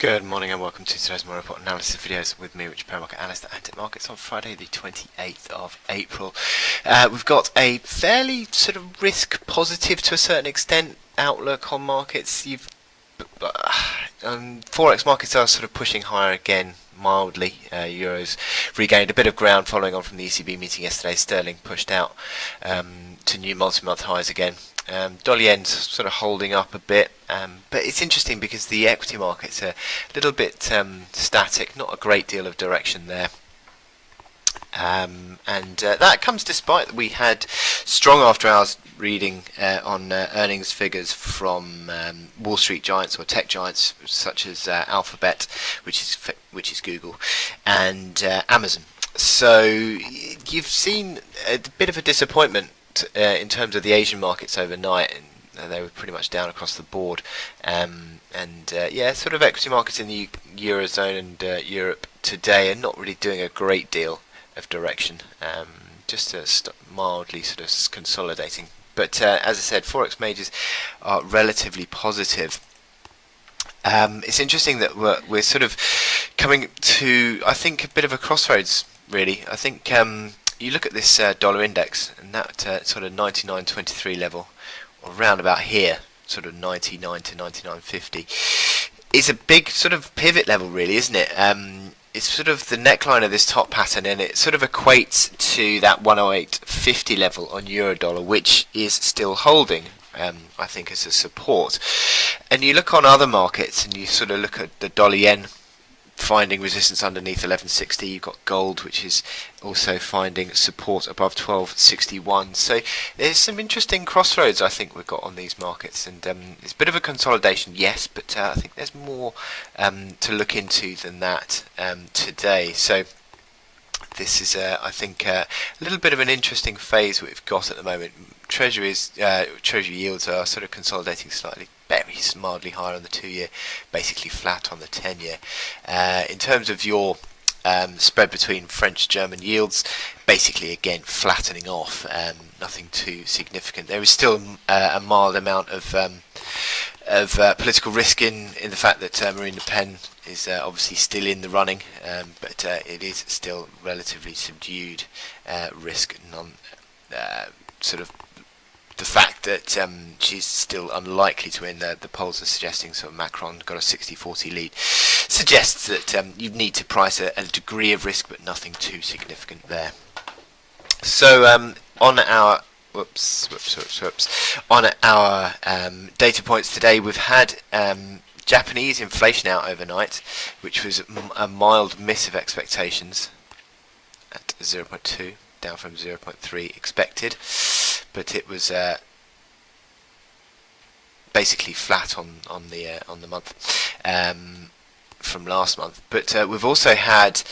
Good morning and welcome to today's Morning Report analysis videos with me, Rich Paramarket Analyst at Antic Markets on Friday the 28th of April. We've got a fairly sort of risk positive to a certain extent outlook on markets. Forex markets are sort of pushing higher again mildly. Euros regained a bit of ground following on from the ECB meeting yesterday. Sterling pushed out to new multi-month highs again. Dollar yen's sort of holding up a bit, but it's interesting because the equity markets are a little bit static, not a great deal of direction there. That comes despite we had strong after-hours reading on earnings figures from Wall Street giants or tech giants such as Alphabet, which is Google, and Amazon. So you've seen a bit of a disappointment in terms of the Asian markets overnight, and they were pretty much down across the board. Sort of equity markets in the Eurozone and Europe today are not really doing a great deal of direction, just mildly sort of consolidating. But as I said, Forex majors are relatively positive. It's interesting that we're sort of coming to, I think, a bit of a crossroads, really. I think you look at this dollar index, and that sort of 99.23 level, or around about here, sort of 99 to 99.50, is a big sort of pivot level, really, isn't it? It's sort of the neckline of this top pattern, and it sort of equates to that 108.50 level on euro dollar, which is still holding, I think, as a support. And you look on other markets, and you sort of look at the dollar yen finding resistance underneath 1160. You've got gold, which is also finding support above 1261. So there's some interesting crossroads, I think, we've got on these markets, and it's a bit of a consolidation, yes, but I think there's more to look into than that today. So this is, I think, a little bit of an interesting phase we've got at the moment. Treasury yields are sort of consolidating slightly, very mildly higher on the 2-year, basically flat on the 10-year. In terms of your spread between French-German yields, basically again flattening off, nothing too significant. There is still a mild amount of political risk in the fact that Marine Le Pen is obviously still in the running, but it is still relatively subdued risk. Sort of the fact that she's still unlikely to win, the polls are suggesting sort of Macron got a 60-40 lead, suggests that you need to price a degree of risk, but nothing too significant there. So on our on our data points today, we've had Japanese inflation out overnight, which was a mild miss of expectations at 0.2, down from 0.3 expected, but it was basically flat on the month from last month. But we've also had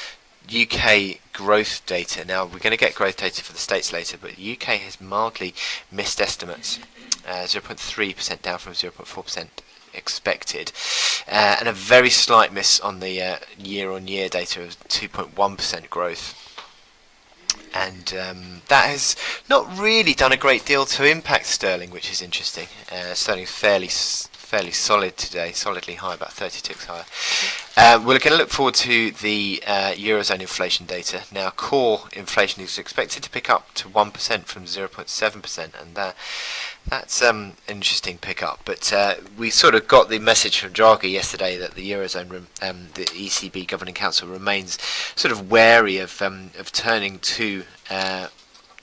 UK growth data. Now we're going to get growth data for the States later, but the UK has mildly missed estimates, 0.3% down from 0.4% expected, and a very slight miss on the year-on-year data of 2.1% growth. And that has not really done a great deal to impact sterling, which is interesting. Sterling's fairly solid today, solidly high, about 30 ticks higher. We're going to look forward to the Eurozone inflation data. Now, core inflation is expected to pick up to 1% from 0.7%, and that's an interesting pickup. But we sort of got the message from Draghi yesterday that the Eurozone, the ECB Governing Council, remains sort of wary of turning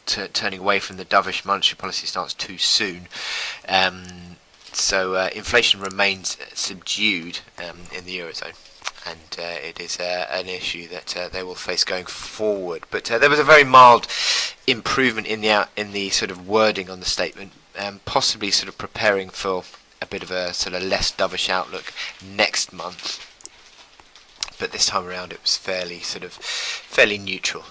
turning away from the dovish monetary policy stance too soon. So inflation remains subdued in the Eurozone, and it is an issue that they will face going forward. But there was a very mild improvement in the sort of wording on the statement, possibly sort of preparing for a bit of a sort of less dovish outlook next month. But this time around, it was fairly neutral.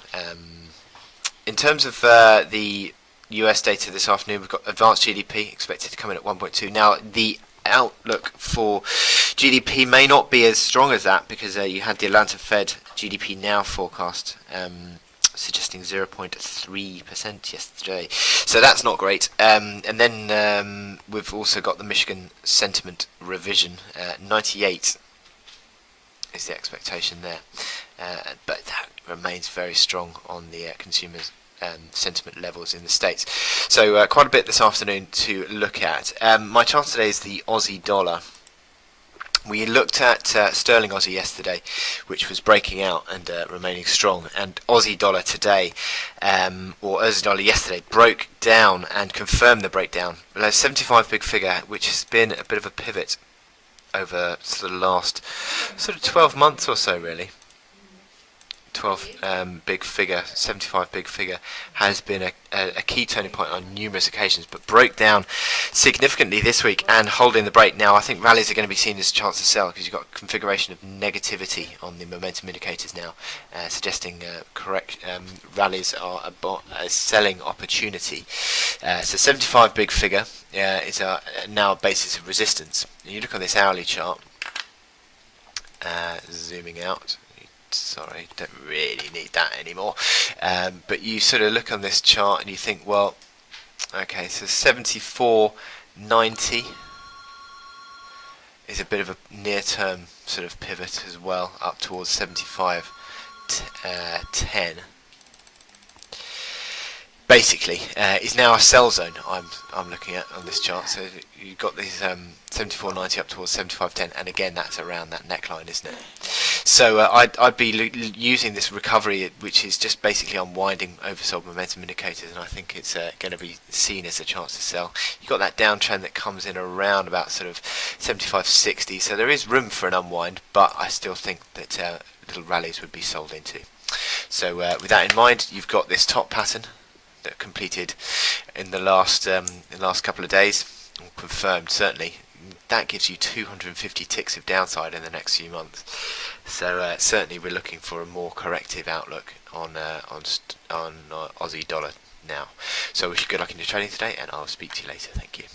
In terms of the US data this afternoon, we've got advanced GDP expected to come in at 1.2. Now, the outlook for GDP may not be as strong as that, because you had the Atlanta Fed GDP Now forecast suggesting 0.3% yesterday. So that's not great. And then we've also got the Michigan sentiment revision, 98 is the expectation there. But that remains very strong on the consumers' sentiment levels in the States. So quite a bit this afternoon to look at. My chart today is the Aussie dollar. We looked at sterling Aussie yesterday, which was breaking out and remaining strong, and Aussie dollar today, or Aussie dollar yesterday, broke down and confirmed the breakdown below 75 big figure, which has been a bit of a pivot over the last 12 months or so, really. 12 big figure, 75 big figure, has been a key turning point on numerous occasions, but broke down significantly this week and holding the break. Now, I think rallies are going to be seen as a chance to sell because you've got a configuration of negativity on the momentum indicators now, suggesting correct rallies are a selling opportunity. So 75 big figure is now a basis of resistance. You look on this hourly chart, zooming out. Sorry, don't really need that anymore. But you sort of look on this chart and you think, well, okay, so 74.90 is a bit of a near-term sort of pivot as well, up towards 75.10. Basically, is now a sell zone. I'm looking at on this chart. So you've got these 74.90 up towards 75.10, and again that's around that neckline, isn't it? So I'd be using this recovery, which is just basically unwinding oversold momentum indicators, and I think it's going to be seen as a chance to sell. You've got that downtrend that comes in around about sort of 75.60, so there is room for an unwind, but I still think that little rallies would be sold into. So with that in mind, you've got this top pattern that completed in the last couple of days, or confirmed certainly. That gives you 250 ticks of downside in the next few months. So certainly we're looking for a more corrective outlook on Aussie dollar now. So wish you good luck in your trading today, and I'll speak to you later. Thank you.